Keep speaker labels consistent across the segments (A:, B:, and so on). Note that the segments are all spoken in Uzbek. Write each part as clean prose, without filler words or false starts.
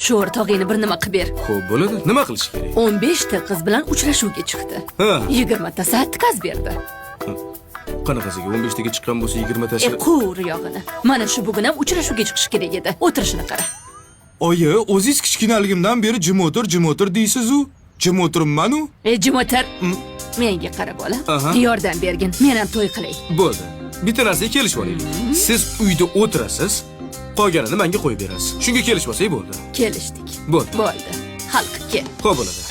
A: Shu o'rtog'ingni bir nima qilib ber.
B: Xo'p, bo'ladi. Nima qilish kerak?
A: 15 ta qiz bilan uchrashuvga chiqdi.
B: Ha.
A: 20 tasi отказ berdi.
B: Qanaqasiga 15 taga chiqqan bo'lsa 20 tasi.
A: Qur yog'ini. Mana shu bugun ham uchrashuvga chiqish kerak edi. O'tirishini qara.
C: Oyi, o'zingiz kichkinaligimdan beri jim o'tir deysiz-u. Jim o'tiribman-u.
A: Jimotar. Menga qara bola. Yordam bergin. Men ham to'y qilay.
B: Bo'ldi. Bitta narsaga kelishib olaylik. Siz uyda o'tirasiz, qolganini menga qo'yib berasiz. Shunga kelishib olsak bo'ldi.
A: Kelishdik.
B: Bo'ldi.
A: Bo'ldi. Hal qilib kel.
B: Xo'p bo'ladi.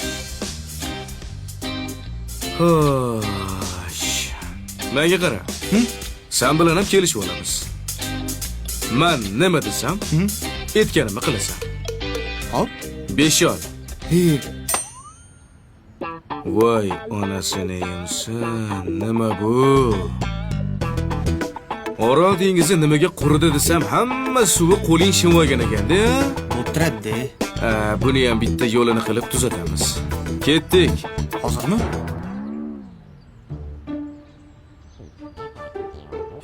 B: Xo'sh. Menga qara. Sen bilan ham kelishib olamiz. Men nima desam, aytganimni qilasan.
C: Hop.
B: 5 yil.
C: He.
B: Voy, onasini yemsin. Nima bu? Orol dengizi nimaga quridi desam, hamma suvi qo'ling shimvagan ekan-da.
C: O'tiradi.
B: Buni ham bitta yo'lini qilib tuzatamiz. Ketdik.
C: Hozirmi?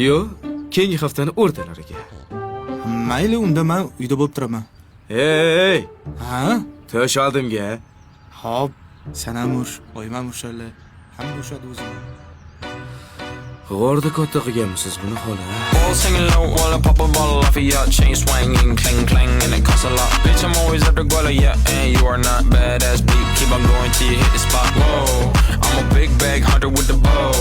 B: Yo, keyingi haftani o'rtalariga.
C: Mayli, unda men uyda bo'lib turaman.
B: Hey!
C: Ha?
B: Tosh oldimga.
C: Hop, sen ham ur, oyim ham urshala. Hamma urishadi o'zini.
B: G'orda katta qilganmisiz buni xola?
D: All singing low while I pop a bottle off of your chain swinging, clang clang, and it costs a lot. Bitch, I'm always at the guala, yeah, and you are not badass beat. Keep on going till you hit the spot. Whoa, I'm a big bag hunter with the bow.